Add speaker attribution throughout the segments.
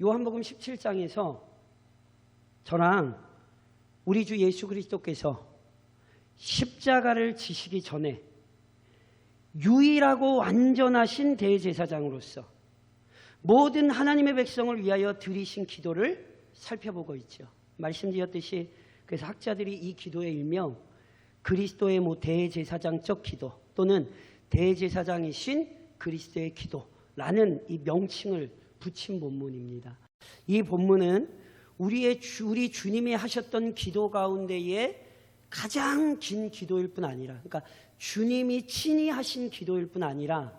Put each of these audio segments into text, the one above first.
Speaker 1: 요한복음 17장에서 저랑 우리 주 예수 그리스도께서 십자가를 지시기 전에 유일하고 완전하신 대제사장으로서 모든 하나님의 백성을 위하여 드리신 기도를 살펴보고 있죠. 말씀드렸듯이 그래서 학자들이 이 기도의 일명 그리스도의 대제사장적 기도 또는 대제사장이신 그리스도의 기도라는 이 명칭을 붙인 본문입니다. 이 본문은 우리 주님이 하셨던 기도 가운데에 가장 긴 기도일 뿐 아니라, 그러니까 주님이 친히 하신 기도일 뿐 아니라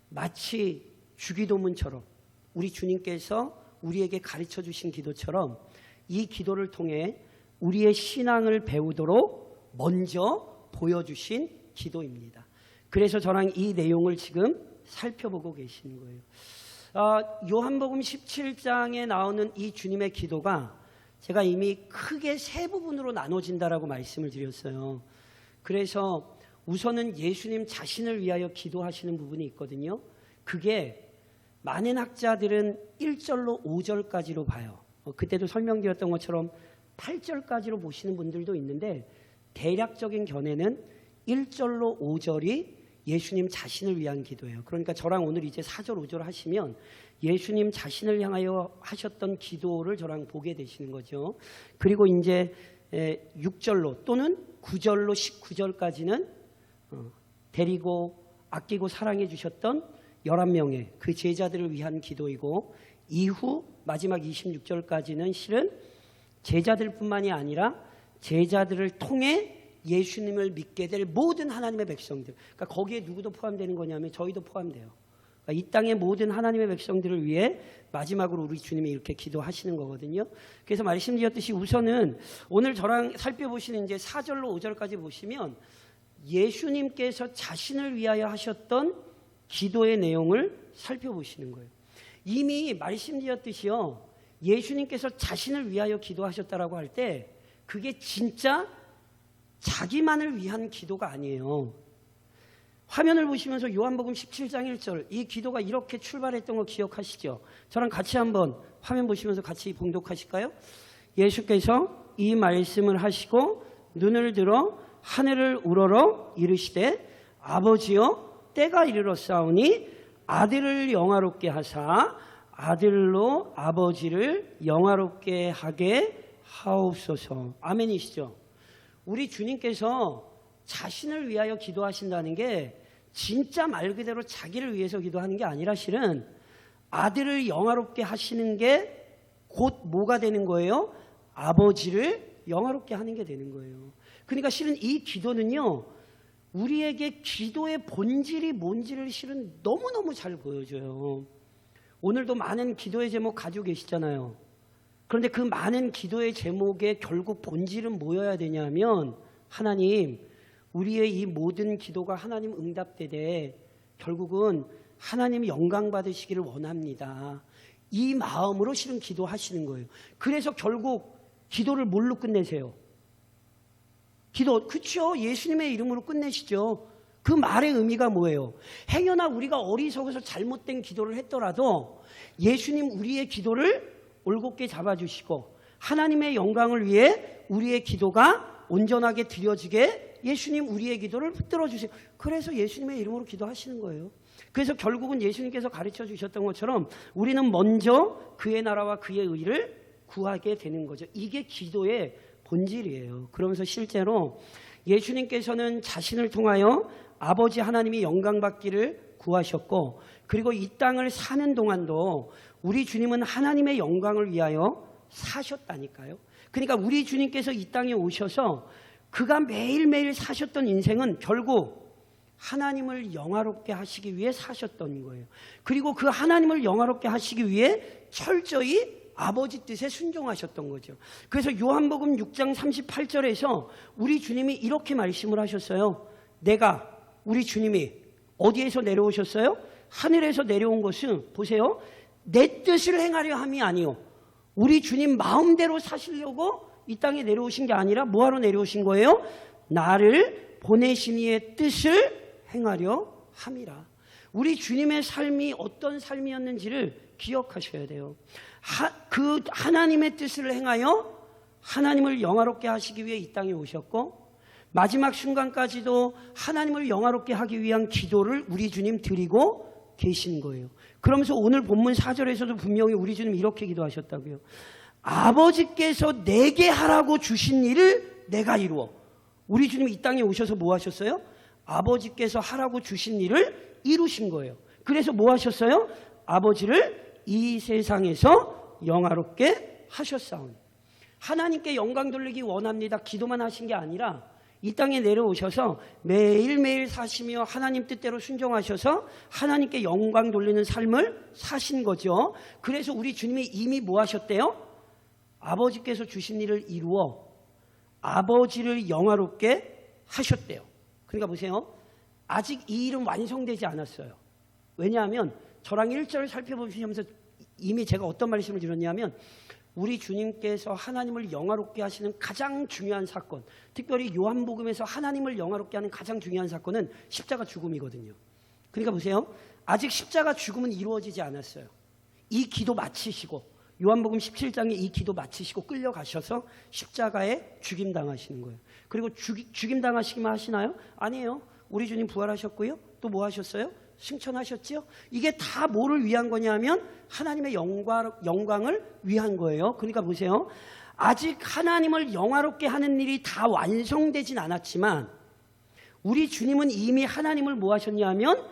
Speaker 1: 마치 주기도문처럼 우리 주님께서 우리에게 가르쳐 주신 기도처럼 이 기도를 통해 우리의 신앙을 배우도록 먼저 보여주신 기도입니다. 그래서 저랑 이 내용을 지금 살펴보고 계시는 거예요. 요한복음 17장에 나오는 이 주님의 기도가 제가 이미 크게 세 부분으로 나눠진다라고 말씀을 드렸어요. 그래서 우선은 예수님 자신을 위하여 기도하시는 부분이 있거든요. 그게 많은 학자들은 1절로 5절까지로 봐요. 그때도 설명드렸던 것처럼 8절까지로 보시는 분들도 있는데 대략적인 견해는 1절로 5절이 예수님 자신을 위한 기도예요. 그러니까 저랑 오늘 이제 4절 5절 하시면 예수님 자신을 향하여 하셨던 기도를 저랑 보게 되시는 거죠. 그리고 이제 6절로 또는 9절로 19절까지는 데리고 아끼고 사랑해 주셨던 11명의 그 제자들을 위한 기도이고, 이후 마지막 26절까지는 실은 제자들뿐만이 아니라 제자들을 통해 예수님을 믿게 될 모든 하나님의 백성들, 그러니까 거기에 누구도 포함되는 거냐면 저희도 포함돼요. 그러니까 이 땅의 모든 하나님의 백성들을 위해 마지막으로 우리 주님이 이렇게 기도하시는 거거든요. 그래서 말씀드렸듯이 우선은 오늘 저랑 살펴보시는 이제 4절로 5절까지 보시면 예수님께서 자신을 위하여 하셨던 기도의 내용을 살펴보시는 거예요. 이미 말씀드렸듯이요, 예수님께서 자신을 위하여 기도하셨다라고 할 때 그게 진짜 자기만을 위한 기도가 아니에요. 화면을 보시면서 요한복음 17장 1절 이 기도가 이렇게 출발했던 거 기억하시죠? 저랑 같이 한번 화면 보시면서 같이 봉독하실까요? 예수께서 이 말씀을 하시고 눈을 들어 하늘을 우러러 이르시되 아버지여 때가 이르렀사오니 아들을 영화롭게 하사 아들로 아버지를 영화롭게 하게 하옵소서. 아멘이시죠? 우리 주님께서 자신을 위하여 기도하신다는 게 진짜 말 그대로 자기를 위해서 기도하는 게 아니라 실은 아들을 영화롭게 하시는 게 곧 뭐가 되는 거예요? 아버지를 영화롭게 하는 게 되는 거예요. 그러니까 실은 이 기도는요, 우리에게 기도의 본질이 뭔지를 실은 너무너무 잘 보여줘요. 오늘도 많은 기도의 제목 가지고 계시잖아요. 그런데 그 많은 기도의 제목의 결국 본질은 뭐여야 되냐면, 하나님, 우리의 이 모든 기도가 하나님 응답되되 결국은 하나님 영광 받으시기를 원합니다. 이 마음으로 실은 기도하시는 거예요. 그래서 결국 기도를 뭘로 끝내세요? 기도, 그렇죠? 예수님의 이름으로 끝내시죠. 그 말의 의미가 뭐예요? 행여나 우리가 어리석어서 잘못된 기도를 했더라도 예수님 우리의 기도를 올곧게 잡아주시고 하나님의 영광을 위해 우리의 기도가 온전하게 드려지게 예수님 우리의 기도를 붙들어 주세요. 그래서 예수님의 이름으로 기도하시는 거예요. 그래서 결국은 예수님께서 가르쳐 주셨던 것처럼 우리는 먼저 그의 나라와 그의 의를 구하게 되는 거죠. 이게 기도의 본질이에요. 그러면서 실제로 예수님께서는 자신을 통하여 아버지 하나님이 영광받기를 구하셨고, 그리고 이 땅을 사는 동안도 우리 주님은 하나님의 영광을 위하여 사셨다니까요. 그러니까 우리 주님께서 이 땅에 오셔서 그가 매일매일 사셨던 인생은 결국 하나님을 영화롭게 하시기 위해 사셨던 거예요. 그리고 그 하나님을 영화롭게 하시기 위해 철저히 아버지 뜻에 순종하셨던 거죠. 그래서 요한복음 6장 38절에서 우리 주님이 이렇게 말씀을 하셨어요. 우리 주님이 어디에서 내려오셨어요? 하늘에서 내려온 것은 보세요. 내 뜻을 행하려 함이 아니요, 우리 주님 마음대로 사시려고 이 땅에 내려오신 게 아니라 뭐하러 내려오신 거예요? 나를 보내신 이의 뜻을 행하려 함이라. 우리 주님의 삶이 어떤 삶이었는지를 기억하셔야 돼요. 그 하나님의 뜻을 행하여 하나님을 영화롭게 하시기 위해 이 땅에 오셨고 마지막 순간까지도 하나님을 영화롭게 하기 위한 기도를 우리 주님 드리고 계신 거예요. 그러면서 오늘 본문 4절에서도 분명히 우리 주님 이렇게 기도하셨다고요. 아버지께서 내게 하라고 주신 일을 내가 이루어. 우리 주님 이 땅에 오셔서 뭐 하셨어요? 아버지께서 하라고 주신 일을 이루신 거예요. 그래서 뭐 하셨어요? 아버지를 이 세상에서 영화롭게 하셨사오니. 하나님께 영광 돌리기 원합니다. 기도만 하신 게 아니라 이 땅에 내려오셔서 매일매일 사시며 하나님 뜻대로 순종하셔서 하나님께 영광 돌리는 삶을 사신 거죠. 그래서 우리 주님이 이미 뭐 하셨대요? 아버지께서 주신 일을 이루어 아버지를 영화롭게 하셨대요. 그러니까 보세요. 아직 이 일은 완성되지 않았어요. 왜냐하면 저랑 1절을 살펴보시면서 이미 제가 어떤 말씀을 드렸냐면 우리 주님께서 하나님을 영화롭게 하시는 가장 중요한 사건, 특별히 요한복음에서 하나님을 영화롭게 하는 가장 중요한 사건은 십자가 죽음이거든요. 그러니까 보세요. 아직 십자가 죽음은 이루어지지 않았어요. 이 기도 마치시고 요한복음 17장에 이 기도 마치시고 끌려가셔서 십자가에 죽임당하시는 거예요. 그리고 죽임당하시기만 하시나요? 아니에요. 우리 주님 부활하셨고요. 또 뭐 하셨어요? 승천하셨죠? 이게 다 뭐를 위한 거냐면 하나님의 영광을 위한 거예요. 그러니까 보세요. 아직 하나님을 영화롭게 하는 일이 다 완성되진 않았지만 우리 주님은 이미 하나님을 뭐 하셨냐면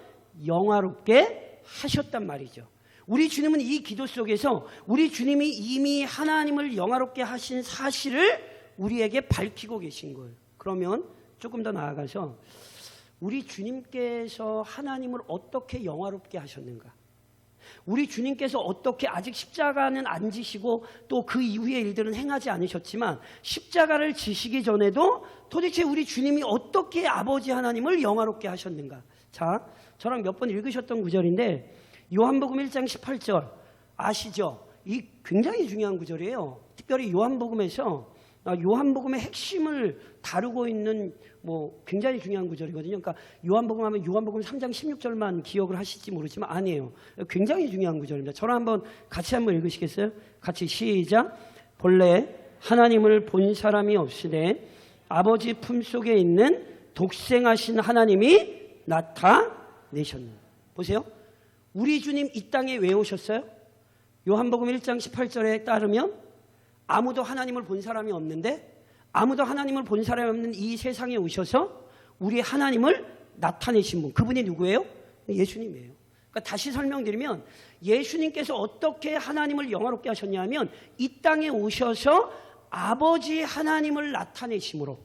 Speaker 1: 영화롭게 하셨단 말이죠. 우리 주님은 이 기도 속에서 우리 주님이 이미 하나님을 영화롭게 하신 사실을 우리에게 밝히고 계신 거예요. 그러면 조금 더 나아가서 우리 주님께서 하나님을 어떻게 영화롭게 하셨는가? 우리 주님께서 어떻게 아직 십자가는 안 지시고 또 그 이후의 일들은 행하지 않으셨지만 십자가를 지시기 전에도 도대체 우리 주님이 어떻게 아버지 하나님을 영화롭게 하셨는가? 자, 저랑 몇 번 읽으셨던 구절인데 요한복음 1장 18절 아시죠? 이 굉장히 중요한 구절이에요. 특별히 요한복음에서 요한복음의 핵심을 다루고 있는 뭐 굉장히 중요한 구절이거든요. 그러니까 요한복음 하면 요한복음 3장 16절만 기억을 하실지 모르지만 아니에요. 굉장히 중요한 구절입니다. 저랑 한번 같이 한번 읽으시겠어요? 같이 시작. 본래 하나님을 본 사람이 없으되 아버지 품속에 있는 독생하신 하나님이 나타내셨느니라. 보세요. 우리 주님 이 땅에 왜 오셨어요? 요한복음 1장 18절에 따르면 아무도 하나님을 본 사람이 없는데 아무도 하나님을 본 사람이 없는 이 세상에 오셔서 우리 하나님을 나타내신 분, 그분이 누구예요? 예수님이에요. 그러니까 다시 설명드리면 예수님께서 어떻게 하나님을 영화롭게 하셨냐면 이 땅에 오셔서 아버지 하나님을 나타내심으로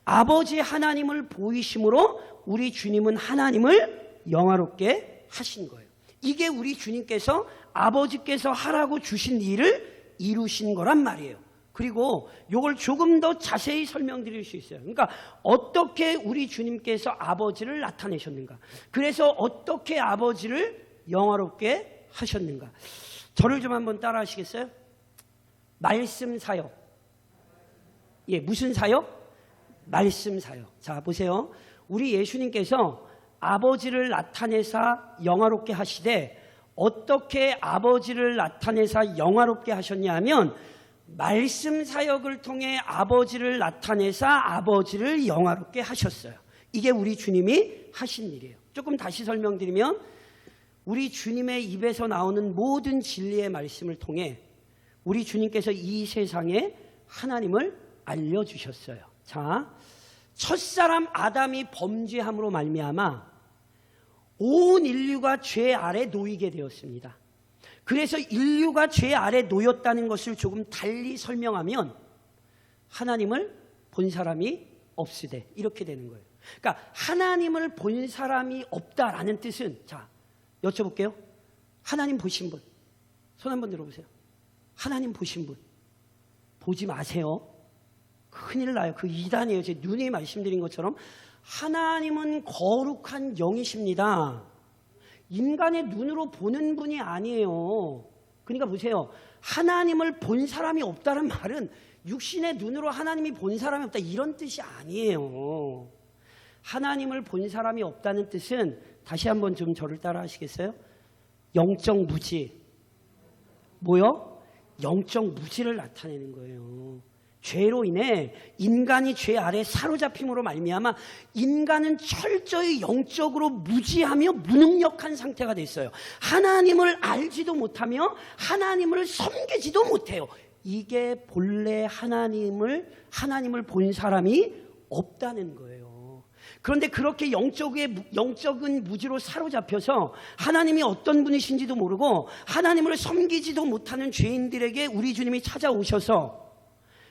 Speaker 1: 아버지 하나님을 보이심으로 우리 주님은 하나님을 영화롭게 하신 거예요. 이게 우리 주님께서 아버지께서 하라고 주신 일을 이루신 거란 말이에요. 그리고 이걸 조금 더 자세히 설명드릴 수 있어요. 그러니까 어떻게 우리 주님께서 아버지를 나타내셨는가? 그래서 어떻게 아버지를 영화롭게 하셨는가? 저를 좀 한번 따라 하시겠어요? 말씀 사역. 예, 무슨 사역? 말씀 사역. 자, 보세요. 우리 예수님께서 아버지를 나타내사 영화롭게 하시되 어떻게 아버지를 나타내사 영화롭게 하셨냐 하면 말씀 사역을 통해 아버지를 나타내사 아버지를 영화롭게 하셨어요. 이게 우리 주님이 하신 일이에요. 조금 다시 설명드리면 우리 주님의 입에서 나오는 모든 진리의 말씀을 통해 우리 주님께서 이 세상에 하나님을 알려주셨어요. 자, 첫사람 아담이 범죄함으로 말미암아 온 인류가 죄 아래 놓이게 되었습니다. 그래서 인류가 죄 아래 놓였다는 것을 조금 달리 설명하면 하나님을 본 사람이 없으되 이렇게 되는 거예요. 그러니까 하나님을 본 사람이 없다라는 뜻은 자, 여쭤볼게요. 하나님 보신 분 손 한번 들어보세요. 하나님 보신 분 보지 마세요. 큰일 나요. 그 이단이에요. 제 눈에 말씀드린 것처럼 하나님은 거룩한 영이십니다. 인간의 눈으로 보는 분이 아니에요. 그러니까 보세요. 하나님을 본 사람이 없다는 말은 육신의 눈으로 하나님이 본 사람이 없다 이런 뜻이 아니에요. 하나님을 본 사람이 없다는 뜻은 다시 한번 좀 저를 따라 하시겠어요? 영적 무지, 뭐요? 영적 무지를 나타내는 거예요. 죄로 인해 인간이 죄 아래 사로잡힘으로 말미암아 인간은 철저히 영적으로 무지하며 무능력한 상태가 됐어요. 하나님을 알지도 못하며 하나님을 섬기지도 못해요. 이게 본래 하나님을 본 사람이 없다는 거예요. 그런데 그렇게 영적인 무지로 사로잡혀서 하나님이 어떤 분이신지도 모르고 하나님을 섬기지도 못하는 죄인들에게 우리 주님이 찾아오셔서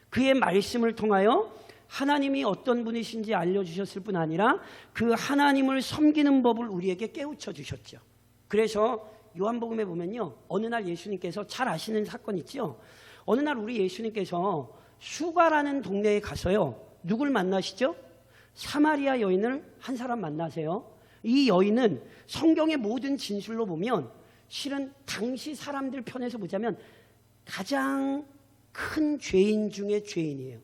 Speaker 1: 그의 말씀을 통하여 하나님이 어떤 분이신지 알려주셨을 뿐 아니라 그 하나님을 섬기는 법을 우리에게 깨우쳐 주셨죠. 그래서 요한복음에 보면요, 어느 날 예수님께서 잘 아시는 사건 있죠. 어느 날 우리 예수님께서 수가라는 동네에 가서요, 누굴 만나시죠? 사마리아 여인을 한 사람 만나세요. 이 여인은 성경의 모든 진술로 보면 실은 당시 사람들 편에서 보자면 가장 큰 죄인 중에 죄인이에요.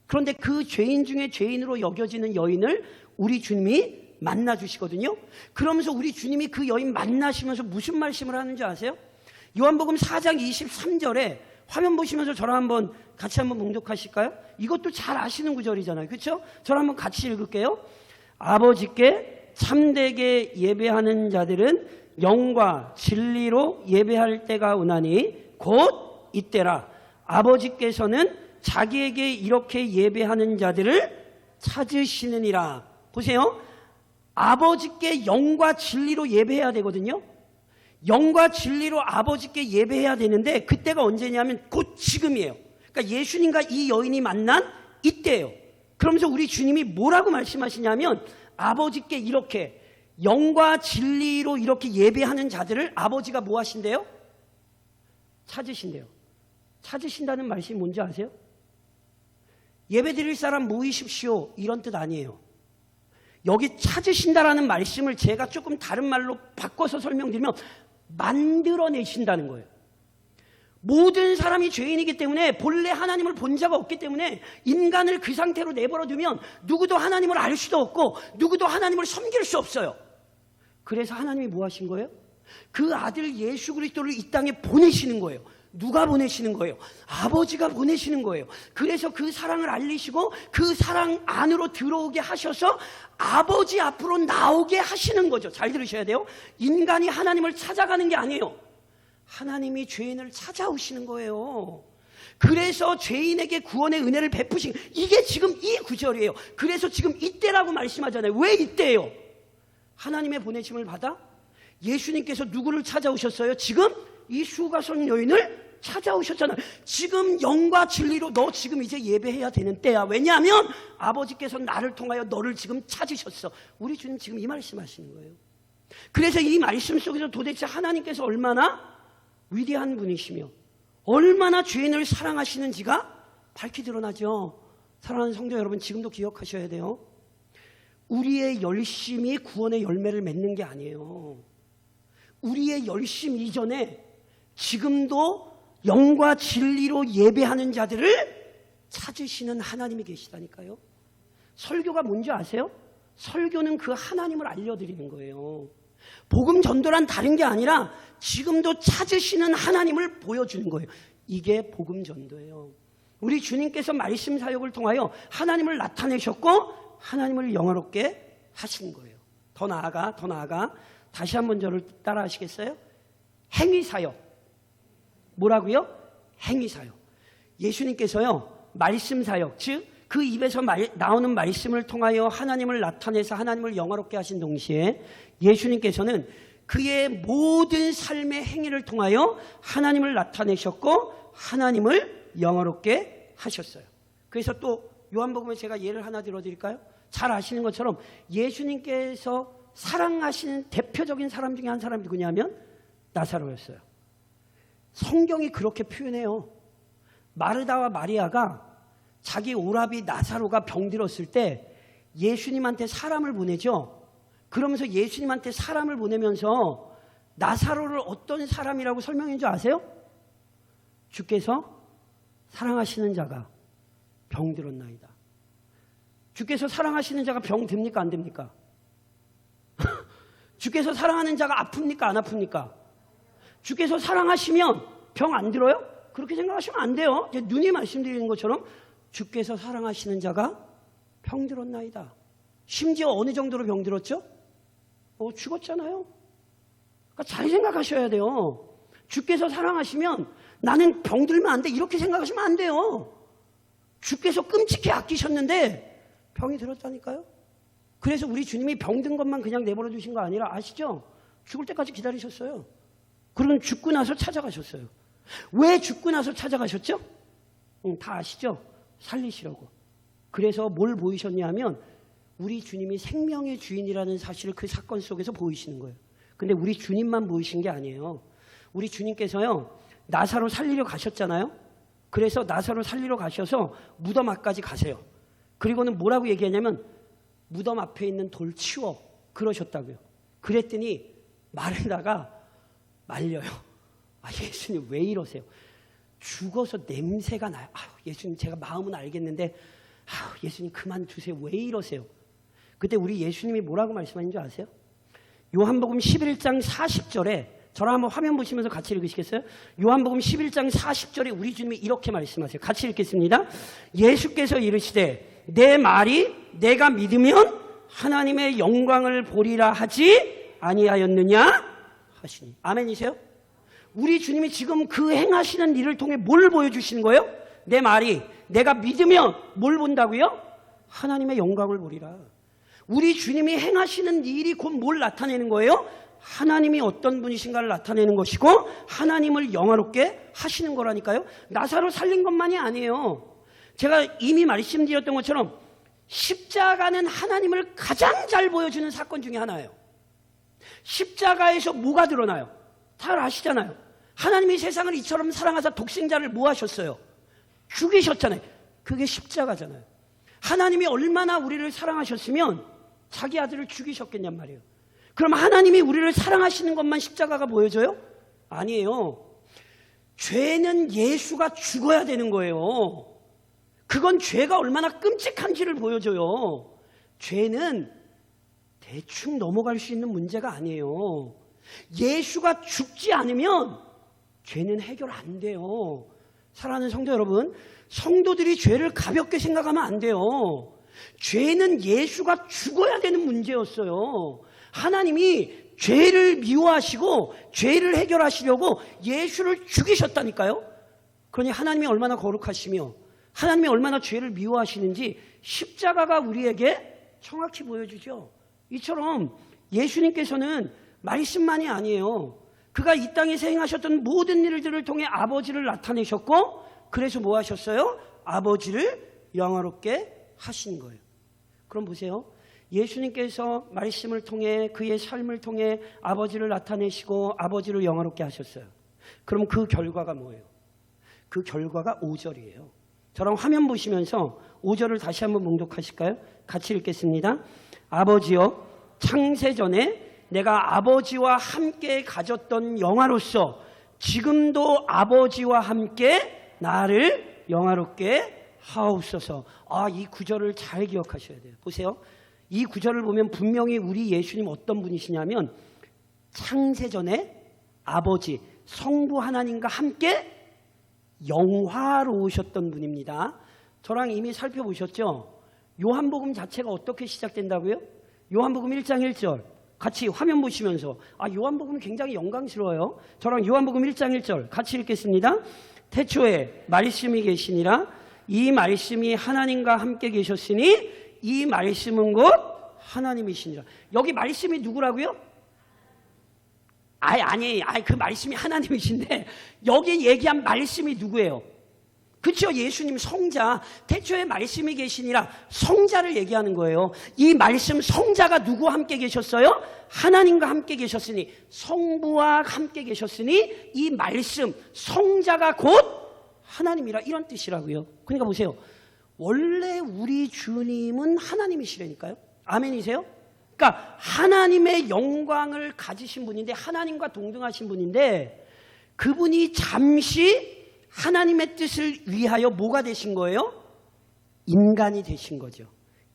Speaker 1: 그런데 그 죄인 중에 죄인으로 여겨지는 여인을 우리 주님이 만나주시거든요. 그러면서 우리 주님이 그 여인 만나시면서 무슨 말씀을 하는지 아세요? 요한복음 4장 23절에 화면 보시면서 저랑 같이 한번 봉독하실까요? 이것도 잘 아시는 구절이잖아요. 그렇죠? 저랑 한번 같이 읽을게요. 아버지께 참되게 예배하는 자들은 영과 진리로 예배할 때가 오나니 곧 이때라. 아버지께서는 자기에게 이렇게 예배하는 자들을 찾으시느니라. 보세요. 아버지께 영과 진리로 예배해야 되거든요. 영과 진리로 아버지께 예배해야 되는데 그때가 언제냐면 곧 지금이에요. 그러니까 예수님과 이 여인이 만난 이때예요. 그러면서 우리 주님이 뭐라고 말씀하시냐면 아버지께 이렇게 영과 진리로 이렇게 예배하는 자들을 아버지가 뭐 하신대요? 찾으신대요. 찾으신다는 말씀이 뭔지 아세요? 예배 드릴 사람 모이십시오 이런 뜻 아니에요. 여기 찾으신다라는 말씀을 제가 조금 다른 말로 바꿔서 설명드리면 만들어내신다는 거예요. 모든 사람이 죄인이기 때문에 본래 하나님을 본 자가 없기 때문에 인간을 그 상태로 내버려두면 누구도 하나님을 알 수도 없고 누구도 하나님을 섬길 수 없어요. 그래서 하나님이 뭐 하신 거예요? 그 아들 예수 그리스도를 이 땅에 보내시는 거예요. 누가 보내시는 거예요? 아버지가 보내시는 거예요. 그래서 그 사랑을 알리시고 그 사랑 안으로 들어오게 하셔서 아버지 앞으로 나오게 하시는 거죠. 잘 들으셔야 돼요. 인간이 하나님을 찾아가는 게 아니에요. 하나님이 죄인을 찾아오시는 거예요. 그래서 죄인에게 구원의 은혜를 베푸신 이게 지금 이 구절이에요. 그래서 지금 이때라고 말씀하잖아요. 왜 이때예요? 하나님의 보내심을 받아 예수님께서 누구를 찾아오셨어요? 지금 이 수가성 여인을 찾아오셨잖아요. 지금 영과 진리로 너 지금 이제 예배해야 되는 때야. 왜냐하면 아버지께서 나를 통하여 너를 지금 찾으셨어. 우리 주님 지금 이 말씀하시는 거예요. 그래서 이 말씀 속에서 도대체 하나님께서 얼마나 위대한 분이시며 얼마나 죄인을 사랑하시는지가 밝히 드러나죠. 사랑하는 성도 여러분, 지금도 기억하셔야 돼요. 우리의 열심이 구원의 열매를 맺는 게 아니에요. 우리의 열심 이전에 지금도 영과 진리로 예배하는 자들을 찾으시는 하나님이 계시다니까요. 설교가 뭔지 아세요? 설교는 그 하나님을 알려드리는 거예요. 복음 전도란 다른 게 아니라 지금도 찾으시는 하나님을 보여주는 거예요. 이게 복음 전도예요. 우리 주님께서 말씀 사역을 통하여 하나님을 나타내셨고 하나님을 영화롭게 하신 거예요. 더 나아가 다시 한번 저를 따라 하시겠어요? 행위 사역. 뭐라고요? 행위 사역. 예수님께서요, 말씀 사역, 즉 그 입에서 나오는 말씀을 통하여 하나님을 나타내서 하나님을 영화롭게 하신 동시에 예수님께서는 그의 모든 삶의 행위를 통하여 하나님을 나타내셨고 하나님을 영화롭게 하셨어요. 그래서 또 요한복음에 제가 예를 하나 들어드릴까요? 잘 아시는 것처럼 예수님께서 사랑하시는 대표적인 사람 중에 한 사람이 누구냐면 나사로였어요. 성경이 그렇게 표현해요. 마르다와 마리아가 자기 오라비 나사로가 병들었을 때 예수님한테 사람을 보내죠. 그러면서 예수님한테 사람을 보내면서 나사로를 어떤 사람이라고 설명한 줄 아세요? 주께서 사랑하시는 자가 병들었나이다. 주께서 사랑하시는 자가 병듭니까? 안 됩니까? 주께서 사랑하는 자가 아픕니까? 안 아픕니까? 주께서 사랑하시면 병 안 들어요? 그렇게 생각하시면 안 돼요. 이제 눈이 말씀드리는 것처럼 주께서 사랑하시는 자가 병들었나이다. 심지어 어느 정도로 병들었죠? 죽었잖아요. 그러니까 잘 생각하셔야 돼요. 주께서 사랑하시면 나는 병들면 안 돼. 이렇게 생각하시면 안 돼요. 주께서 끔찍히 아끼셨는데 병이 들었다니까요. 그래서 우리 주님이 병든 것만 그냥 내버려 두신 거 아니라 아시죠? 죽을 때까지 기다리셨어요. 그러면 죽고 나서 찾아가셨어요. 왜 죽고 나서 찾아가셨죠? 다 아시죠? 살리시려고. 그래서 뭘 보이셨냐 하면 우리 주님이 생명의 주인이라는 사실을 그 사건 속에서 보이시는 거예요. 근데 우리 주님만 보이신 게 아니에요. 우리 주님께서요, 나사로 살리러 가셨잖아요. 그래서 나사로 살리러 가셔서 무덤 앞까지 가세요. 그리고는 뭐라고 얘기하냐면 무덤 앞에 있는 돌 치워 그러셨다고요. 그랬더니 마르다가 말려요. 예수님 왜 이러세요? 죽어서 냄새가 나요. 예수님 제가 마음은 알겠는데 예수님 그만두세요. 왜 이러세요? 그때 우리 예수님이 뭐라고 말씀하신 줄 아세요? 요한복음 11장 40절에 저랑 한번 화면 보시면서 같이 읽으시겠어요? 요한복음 11장 40절에 우리 주님이 이렇게 말씀하세요. 같이 읽겠습니다. 예수께서 이르시되 내 말이 내가 믿으면 하나님의 영광을 보리라 하지 아니하였느냐 하시니. 아멘이세요? 우리 주님이 지금 그 행하시는 일을 통해 뭘 보여주시는 거예요? 내 말이 내가 믿으면 뭘 본다고요? 하나님의 영광을 보리라. 우리 주님이 행하시는 일이 곧 뭘 나타내는 거예요? 하나님이 어떤 분이신가를 나타내는 것이고 하나님을 영화롭게 하시는 거라니까요. 나사로 살린 것만이 아니에요. 제가 이미 말씀드렸던 것처럼 십자가는 하나님을 가장 잘 보여주는 사건 중에 하나예요. 십자가에서 뭐가 드러나요? 잘 아시잖아요. 하나님이 세상을 이처럼 사랑하사 독생자를 뭐 하셨어요? 죽이셨잖아요. 그게 십자가잖아요. 하나님이 얼마나 우리를 사랑하셨으면 자기 아들을 죽이셨겠냔 말이에요. 그럼 하나님이 우리를 사랑하시는 것만 십자가가 보여줘요? 아니에요. 죄는 예수가 죽어야 되는 거예요. 그건 죄가 얼마나 끔찍한지를 보여줘요. 죄는 대충 넘어갈 수 있는 문제가 아니에요. 예수가 죽지 않으면 죄는 해결 안 돼요. 사랑하는 성도 여러분, 성도들이 죄를 가볍게 생각하면 안 돼요. 죄는 예수가 죽어야 되는 문제였어요. 하나님이 죄를 미워하시고 죄를 해결하시려고 예수를 죽이셨다니까요. 그러니 하나님이 얼마나 거룩하시며 하나님이 얼마나 죄를 미워하시는지 십자가가 우리에게 정확히 보여주죠. 이처럼 예수님께서는 말씀만이 아니에요. 그가 이 땅에서 행하셨던 모든 일들을 통해 아버지를 나타내셨고 그래서 뭐 하셨어요? 아버지를 영화롭게 하신 거예요. 그럼 보세요. 예수님께서 말씀을 통해 그의 삶을 통해 아버지를 나타내시고 아버지를 영화롭게 하셨어요. 그럼 그 결과가 뭐예요? 그 결과가 5절이에요. 저랑 화면 보시면서 5절을 다시 한번 몽독하실까요? 같이 읽겠습니다. 아버지여 창세전에 내가 아버지와 함께 가졌던 영화로서 지금도 아버지와 함께 나를 영화롭게 하옵소서. 이 구절을 잘 기억하셔야 돼요. 보세요. 이 구절을 보면 분명히 우리 예수님 어떤 분이시냐면 창세전에 아버지 성부 하나님과 함께 영화로우셨던 분입니다. 저랑 이미 살펴보셨죠? 요한복음 자체가 어떻게 시작된다고요? 요한복음 1장 1절 같이 화면 보시면서 요한복음이 굉장히 영광스러워요. 저랑 요한복음 1장 1절 같이 읽겠습니다. 태초에 말씀이 계시니라 이 말씀이 하나님과 함께 계셨으니 이 말씀은 곧 하나님이시니라. 여기 말씀이 누구라고요? 그 말씀이 하나님이신데 여기 얘기한 말씀이 누구예요? 그렇죠? 예수님 성자. 태초에 말씀이 계시니라 성자를 얘기하는 거예요. 이 말씀 성자가 누구와 함께 계셨어요? 하나님과 함께 계셨으니 성부와 함께 계셨으니 이 말씀 성자가 곧 하나님이라 이런 뜻이라고요. 그러니까 보세요. 원래 우리 주님은 하나님이시라니까요. 아멘이세요? 그러니까 하나님의 영광을 가지신 분인데 하나님과 동등하신 분인데 그분이 잠시 하나님의 뜻을 위하여 뭐가 되신 거예요? 인간이 되신 거죠.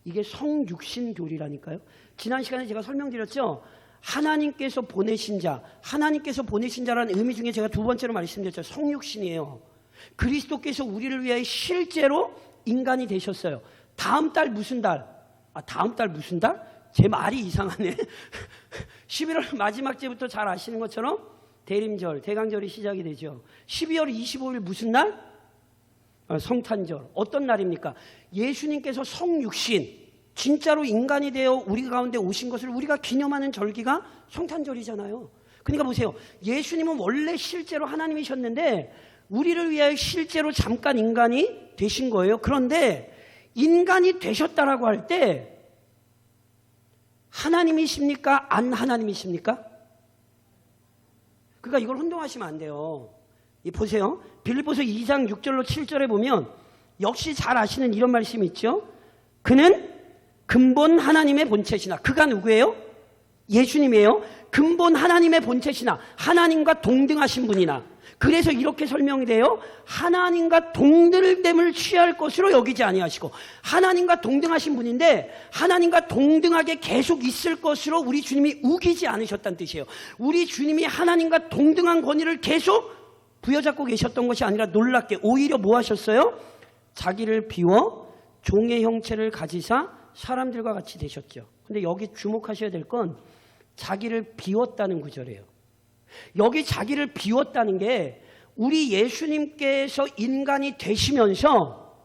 Speaker 1: 이게 성육신교리라니까요. 지난 시간에 제가 설명드렸죠. 하나님께서 보내신 자, 하나님께서 보내신 자라는 의미 중에 제가 두 번째로 말씀드렸죠. 성육신이에요. 그리스도께서 우리를 위하여 실제로 인간이 되셨어요. 다음 달 무슨 달? 다음 달 무슨 달? 제 말이 이상하네. 11월 마지막 주부터 잘 아시는 것처럼 대림절, 대강절이 시작이 되죠. 12월 25일 무슨 날? 성탄절. 어떤 날입니까? 예수님께서 성육신, 진짜로 인간이 되어 우리 가운데 오신 것을 우리가 기념하는 절기가 성탄절이잖아요. 그러니까 보세요. 예수님은 원래 실제로 하나님이셨는데 우리를 위하여 실제로 잠깐 인간이 되신 거예요. 그런데 인간이 되셨다라고 할 때 하나님이십니까? 안 하나님이십니까? 그러니까 이걸 혼동하시면 안 돼요. 보세요. 빌립보서 2장 6절로 7절에 보면 역시 잘 아시는 이런 말씀이 있죠. 그는 근본 하나님의 본체시나. 그가 누구예요? 예수님이에요. 근본 하나님의 본체시나 하나님과 동등하신 분이나. 그래서 이렇게 설명이 돼요. 하나님과 동등됨을 취할 것으로 여기지 아니하시고, 하나님과 동등하신 분인데 하나님과 동등하게 계속 있을 것으로 우리 주님이 우기지 않으셨다는 뜻이에요. 우리 주님이 하나님과 동등한 권위를 계속 부여잡고 계셨던 것이 아니라 놀랍게 오히려 뭐 하셨어요? 자기를 비워 종의 형체를 가지사 사람들과 같이 되셨죠. 근데 여기 주목하셔야 될 건 자기를 비웠다는 구절이에요. 여기 자기를 비웠다는 게 우리 예수님께서 인간이 되시면서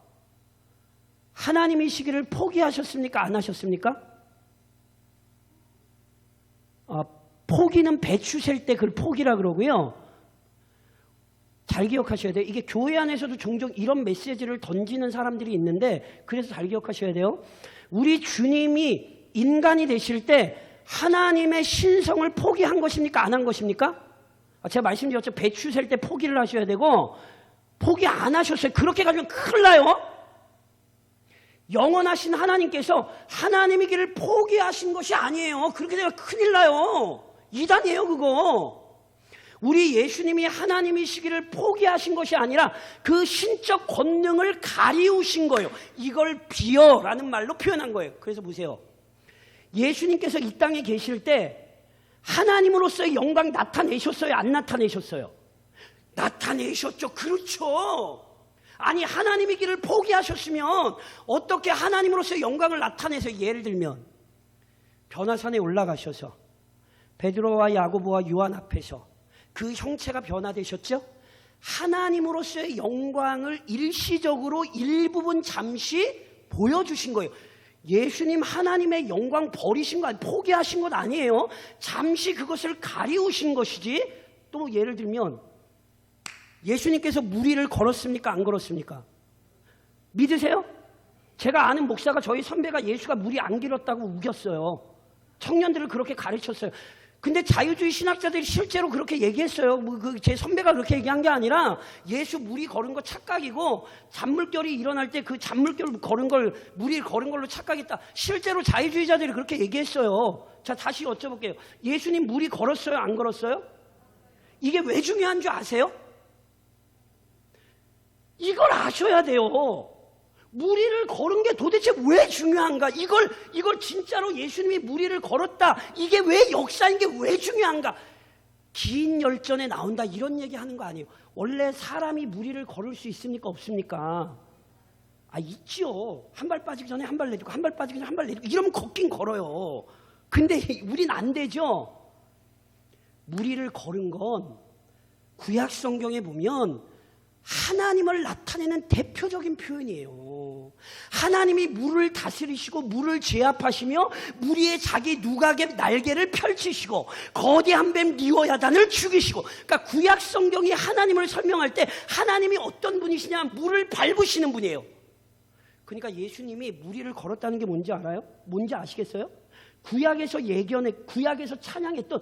Speaker 1: 하나님이시기를 포기하셨습니까? 안 하셨습니까? 포기는 배추 셀 때 그걸 포기라 그러고요. 잘 기억하셔야 돼요. 이게 교회 안에서도 종종 이런 메시지를 던지는 사람들이 있는데 그래서 잘 기억하셔야 돼요. 우리 주님이 인간이 되실 때 하나님의 신성을 포기한 것입니까? 안 한 것입니까? 제가 말씀드렸죠. 배추 셀 때 포기를 하셔야 되고 포기 안 하셨어요. 그렇게 가면 큰일 나요. 영원하신 하나님께서 하나님이기를 포기하신 것이 아니에요. 그렇게 되면 큰일 나요. 이단이에요 그거. 우리 예수님이 하나님이시기를 포기하신 것이 아니라 그 신적 권능을 가리우신 거예요. 이걸 비어라는 말로 표현한 거예요. 그래서 보세요. 예수님께서 이 땅에 계실 때 하나님으로서의 영광 나타내셨어요? 안 나타내셨어요? 나타내셨죠. 그렇죠. 아니 하나님이기를 포기하셨으면 어떻게 하나님으로서의 영광을 나타내서, 예를 들면 변화산에 올라가셔서 베드로와 야고보와 요한 앞에서 그 형체가 변화되셨죠? 하나님으로서의 영광을 일시적으로 일부분 잠시 보여주신 거예요. 예수님 하나님의 영광 버리신 거 아니에요. 포기하신 것 아니에요. 잠시 그것을 가리우신 것이지. 또 예를 들면 예수님께서 무리를 걸었습니까? 안 걸었습니까? 믿으세요? 제가 아는 목사가, 저희 선배가 예수가 무리 안 길었다고 우겼어요. 청년들을 그렇게 가르쳤어요. 근데 자유주의 신학자들이 실제로 그렇게 얘기했어요. 제 선배가 그렇게 얘기한 게 아니라 예수 무리 걸은 거 착각이고 잔물결이 일어날 때 그 잔물결 걸은 걸 무리 걸은 걸로 착각했다. 실제로 자유주의자들이 그렇게 얘기했어요. 자, 다시 여쭤볼게요. 예수님 무리 걸었어요? 안 걸었어요? 이게 왜 중요한 줄 아세요? 이걸 아셔야 돼요. 무리를 걸은 게 도대체 왜 중요한가? 이걸 진짜로 예수님이 무리를 걸었다. 이게 왜 역사인 게 왜 중요한가? 긴 열전에 나온다 이런 얘기 하는 거 아니에요. 원래 사람이 무리를 걸을 수 있습니까? 없습니까? 있죠. 한 발 빠지기 전에 한 발 내딛고 한 발 빠지기 전에 한 발 내딛고 이러면 걷긴 걸어요. 근데 우린 안 되죠. 무리를 걸은 건 구약 성경에 보면 하나님을 나타내는 대표적인 표현이에요. 하나님이 물을 다스리시고 물을 제압하시며 무리의 자기 누각의 날개를 펼치시고 거대한 뱀 리워야단을 죽이시고, 그러니까 구약 성경이 하나님을 설명할 때 하나님이 어떤 분이시냐, 물을 밟으시는 분이에요. 그러니까 예수님이 무리를 걸었다는 게 뭔지 알아요? 뭔지 아시겠어요? 구약에서 구약에서 찬양했던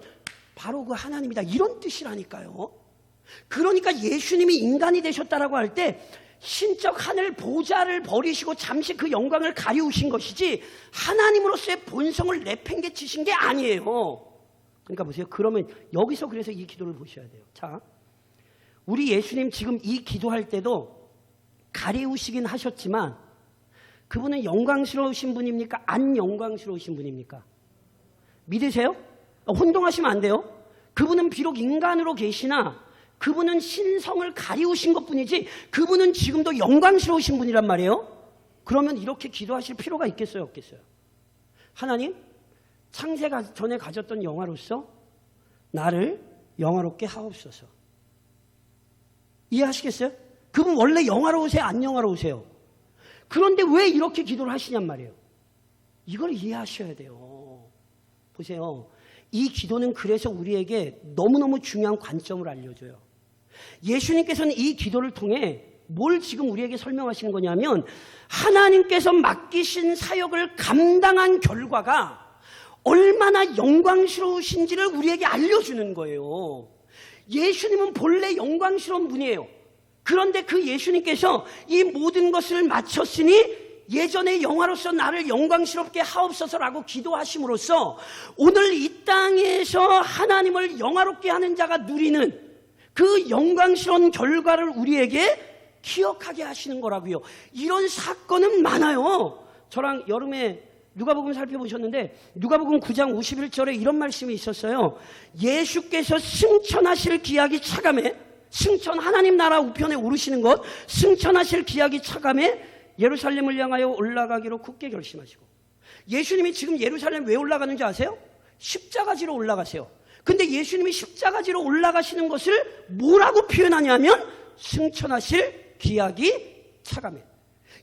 Speaker 1: 바로 그 하나님이다 이런 뜻이라니까요. 그러니까 예수님이 인간이 되셨다라고 할 때 신적 하늘 보좌를 버리시고 잠시 그 영광을 가리우신 것이지 하나님으로서의 본성을 내팽개치신 게 아니에요. 그러니까 보세요. 그러면 여기서 그래서 이 기도를 보셔야 돼요. 자, 우리 예수님 지금 이 기도할 때도 가리우시긴 하셨지만 그분은 영광스러우신 분입니까? 안 영광스러우신 분입니까? 믿으세요? 혼동하시면 안 돼요. 그분은 비록 인간으로 계시나 그분은 신성을 가리우신 것뿐이지 그분은 지금도 영광스러우신 분이란 말이에요. 그러면 이렇게 기도하실 필요가 있겠어요, 없겠어요? 하나님, 창세 전에 가졌던 영화로서 나를 영화롭게 하옵소서. 이해하시겠어요? 그분 원래 영화로우세요, 안 영화로우세요? 그런데 왜 이렇게 기도를 하시냔 말이에요. 이걸 이해하셔야 돼요. 보세요. 이 기도는 그래서 우리에게 너무너무 중요한 관점을 알려줘요. 예수님께서는 이 기도를 통해 뭘 지금 우리에게 설명하시는 거냐면 하나님께서 맡기신 사역을 감당한 결과가 얼마나 영광스러우신지를 우리에게 알려주는 거예요. 예수님은 본래 영광스러운 분이에요. 그런데 그 예수님께서 이 모든 것을 마쳤으니 예전의 영화로서 나를 영광스럽게 하옵소서라고 기도하심으로써 오늘 이 땅에서 하나님을 영화롭게 하는 자가 누리는 그 영광스러운 결과를 우리에게 기억하게 하시는 거라고요. 이런 사건은 많아요. 저랑 여름에 누가복음 살펴보셨는데 누가복음 9장 51절에 이런 말씀이 있었어요. 예수께서 승천하실 기약이 차감해, 승천 하나님 나라 우편에 오르시는 것, 승천하실 기약이 차감해 예루살렘을 향하여 올라가기로 굳게 결심하시고. 예수님이 지금 예루살렘 왜 올라가는지 아세요? 십자가지로 올라가세요. 근데 예수님이 십자가지로 올라가시는 것을 뭐라고 표현하냐면 승천하실 기약이 차감해.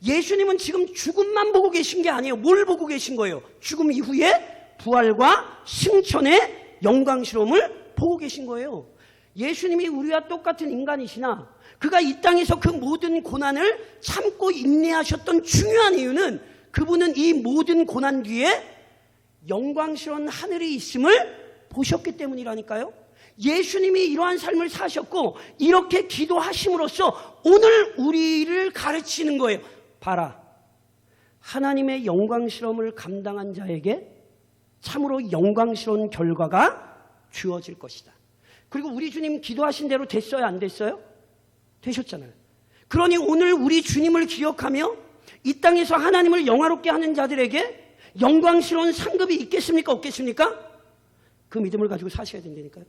Speaker 1: 예수님은 지금 죽음만 보고 계신 게 아니에요. 뭘 보고 계신 거예요? 죽음 이후에 부활과 승천의 영광스러움을 보고 계신 거예요. 예수님이 우리와 똑같은 인간이시나 그가 이 땅에서 그 모든 고난을 참고 인내하셨던 중요한 이유는 그분은 이 모든 고난 뒤에 영광스러운 하늘이 있음을 보셨기 때문이라니까요. 예수님이 이러한 삶을 사셨고 이렇게 기도하심으로써 오늘 우리를 가르치는 거예요. 봐라, 하나님의 영광스러움을 감당한 자에게 참으로 영광스러운 결과가 주어질 것이다. 그리고 우리 주님 기도하신 대로 됐어요, 안 됐어요? 되셨잖아요. 그러니 오늘 우리 주님을 기억하며 이 땅에서 하나님을 영화롭게 하는 자들에게 영광스러운 상급이 있겠습니까, 없겠습니까? 그 믿음을 가지고 사셔야 된다니까요.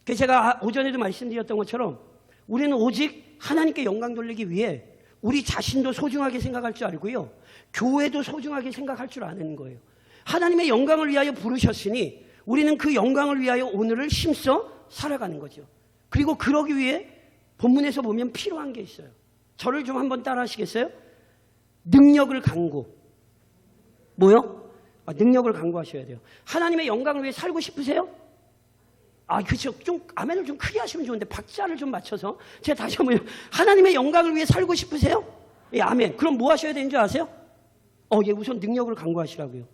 Speaker 1: 그래서 제가 오전에도 말씀드렸던 것처럼 우리는 오직 하나님께 영광 돌리기 위해 우리 자신도 소중하게 생각할 줄 알고요, 교회도 소중하게 생각할 줄 아는 거예요. 하나님의 영광을 위하여 부르셨으니 우리는 그 영광을 위하여 오늘을 힘써 살아가는 거죠. 그리고 그러기 위해 본문에서 보면 필요한 게 있어요. 저를 좀 한번 따라 하시겠어요? 능력을 강구. 뭐요? 능력을 강구하셔야 돼요. 하나님의 영광을 위해 살고 싶으세요? 그렇죠. 좀 아멘을 좀 크게 하시면 좋은데 박자를 좀 맞춰서 제가 다시 한번 하나님의 영광을 위해 살고 싶으세요? 예, 아멘. 그럼 뭐 하셔야 되는 줄 아세요? 예, 우선 능력을 강구하시라고요.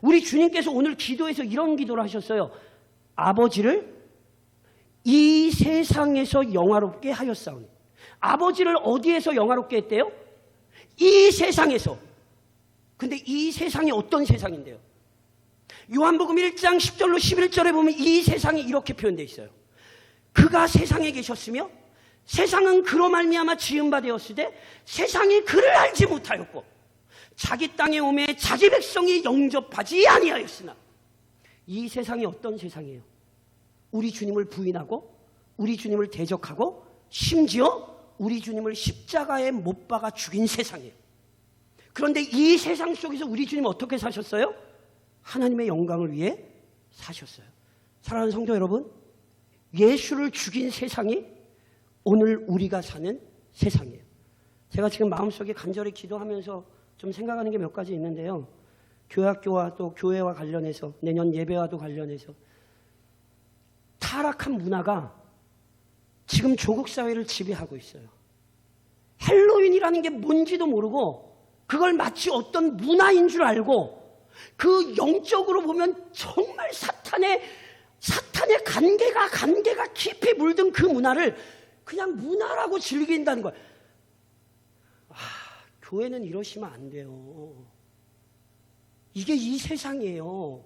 Speaker 1: 우리 주님께서 오늘 기도에서 이런 기도를 하셨어요. 아버지를 이 세상에서 영화롭게 하였사오니. 아버지를 어디에서 영화롭게 했대요? 이 세상에서. 근데 이 세상이 어떤 세상인데요? 요한복음 1장 10절로 11절에 보면 이 세상이 이렇게 표현되어 있어요. 그가 세상에 계셨으며 세상은 그로 말미암아 지은 바 되었으되 세상이 그를 알지 못하였고 자기 땅에 오매 자기 백성이 영접하지 아니하였으나. 이 세상이 어떤 세상이에요? 우리 주님을 부인하고 우리 주님을 대적하고 심지어 우리 주님을 십자가에 못 박아 죽인 세상이에요. 그런데 이 세상 속에서 우리 주님 어떻게 사셨어요? 하나님의 영광을 위해 사셨어요. 사랑하는 성도 여러분, 예수를 죽인 세상이 오늘 우리가 사는 세상이에요. 제가 지금 마음속에 간절히 기도하면서 좀 생각하는 게 몇 가지 있는데요. 교회학교와 또 교회와 관련해서, 내년 예배와도 관련해서 타락한 문화가 지금 조국 사회를 지배하고 있어요. 헬로윈이라는 게 뭔지도 모르고 그걸 마치 어떤 문화인 줄 알고 그 영적으로 보면 정말 사탄의 간계가 깊이 물든 그 문화를 그냥 문화라고 즐긴다는 거예요. 교회는 이러시면 안 돼요. 이게 이 세상이에요.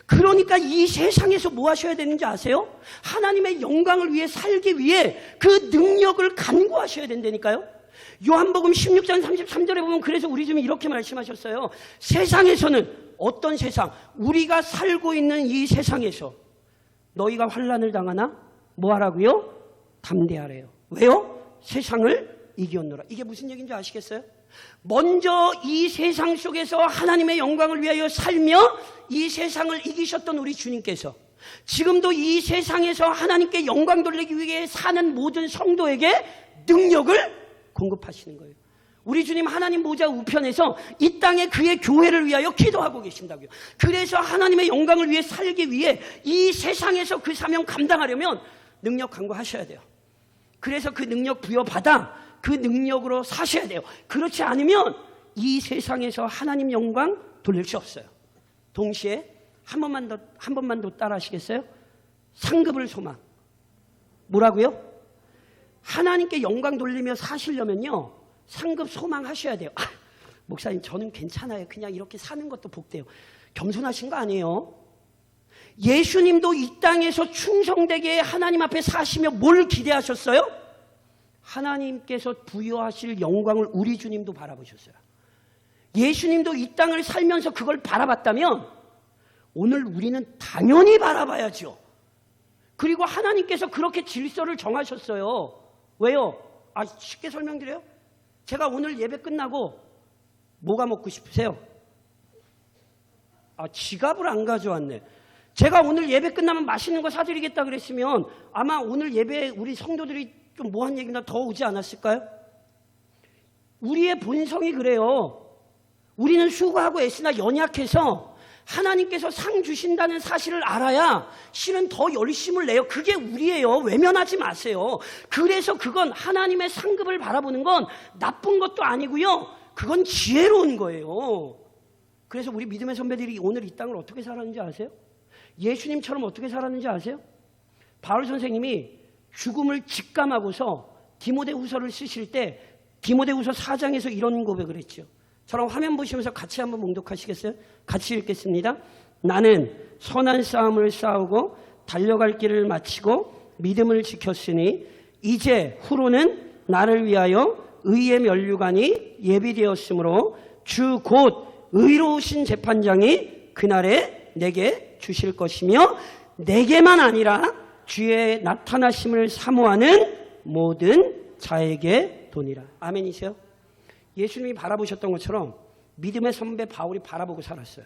Speaker 1: 그러니까 이 세상에서 뭐 하셔야 되는지 아세요? 하나님의 영광을 위해 살기 위해 그 능력을 간구하셔야 된다니까요. 요한복음 16장 33절에 보면 그래서 우리 주님이 이렇게 말씀하셨어요. 세상에서는 어떤 세상? 우리가 살고 있는 이 세상에서 너희가 환난을 당하나 뭐 하라고요? 담대하래요. 왜요? 세상을 이기었노라. 이게 무슨 얘기인지 아시겠어요? 먼저 이 세상 속에서 하나님의 영광을 위하여 살며 이 세상을 이기셨던 우리 주님께서 지금도 이 세상에서 하나님께 영광 돌리기 위해 사는 모든 성도에게 능력을 공급하시는 거예요. 우리 주님 하나님 보좌 우편에서 이 땅에 그의 교회를 위하여 기도하고 계신다고요. 그래서 하나님의 영광을 위해 살기 위해 이 세상에서 그 사명 감당하려면 능력 강구하셔야 돼요. 그래서 그 능력 부여받아 그 능력으로 사셔야 돼요. 그렇지 않으면 이 세상에서 하나님 영광 돌릴 수 없어요. 동시에 한 번만 더 따라 하시겠어요? 상급을 소망. 뭐라고요? 하나님께 영광 돌리며 사시려면요 상급 소망하셔야 돼요. 목사님 저는 괜찮아요. 그냥 이렇게 사는 것도 복돼요. 겸손하신 거 아니에요? 예수님도 이 땅에서 충성되게 하나님 앞에 사시며 뭘 기대하셨어요? 하나님께서 부여하실 영광을 우리 주님도 바라보셨어요. 예수님도 이 땅을 살면서 그걸 바라봤다면 오늘 우리는 당연히 바라봐야죠. 그리고 하나님께서 그렇게 질서를 정하셨어요. 왜요? 쉽게 설명드려요. 제가 오늘 예배 끝나고 뭐가 먹고 싶으세요? 지갑을 안 가져왔네. 제가 오늘 예배 끝나면 맛있는 거 사드리겠다 그랬으면 아마 오늘 예배에 우리 성도들이 좀 뭐한 얘기나 더 오지 않았을까요? 우리의 본성이 그래요. 우리는 수고하고 애쓰나 연약해서 하나님께서 상 주신다는 사실을 알아야 실은 더 열심을 내요. 그게 우리예요. 외면하지 마세요. 그래서 그건 하나님의 상급을 바라보는 건 나쁜 것도 아니고요. 그건 지혜로운 거예요. 그래서 우리 믿음의 선배들이 오늘 이 땅을 어떻게 살았는지 아세요? 예수님처럼 어떻게 살았는지 아세요? 바울 선생님이 죽음을 직감하고서 디모데후서를 쓰실 때 디모데후서 4장에서 이런 고백을 했죠. 저랑 화면 보시면서 같이 한번 봉독하시겠어요? 같이 읽겠습니다. 나는 선한 싸움을 싸우고 달려갈 길을 마치고 믿음을 지켰으니 이제 후로는 나를 위하여 의의 면류관이 예비되었으므로 주 곧 의로우신 재판장이 그날에 내게 주실 것이며 내게만 아니라 주의 나타나심을 사모하는 모든 자에게 도니라. 아멘이세요? 예수님이 바라보셨던 것처럼 믿음의 선배 바울이 바라보고 살았어요.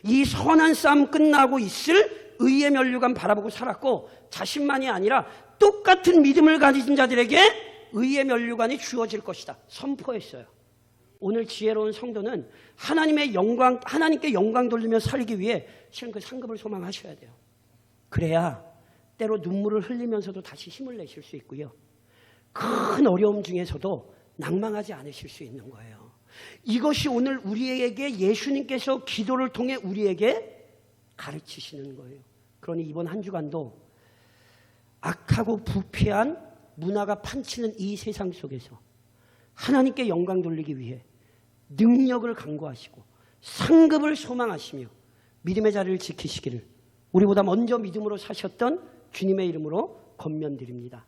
Speaker 1: 이 선한 싸움 끝나고 있을 의의 면류관 바라보고 살았고 자신만이 아니라 똑같은 믿음을 가진 자들에게 의의 면류관이 주어질 것이다. 선포했어요. 오늘 지혜로운 성도는 하나님께 영광 돌리며 살기 위해 실은 그 상급을 소망하셔야 돼요. 그래야 때로 눈물을 흘리면서도 다시 힘을 내실 수 있고요. 큰 어려움 중에서도 낭망하지 않으실 수 있는 거예요. 이것이 오늘 우리에게 예수님께서 기도를 통해 우리에게 가르치시는 거예요. 그러니 이번 한 주간도 악하고 부패한 문화가 판치는 이 세상 속에서 하나님께 영광 돌리기 위해 능력을 강구하시고 상급을 소망하시며 믿음의 자리를 지키시기를 우리보다 먼저 믿음으로 사셨던 주님의 이름으로 권면드립니다.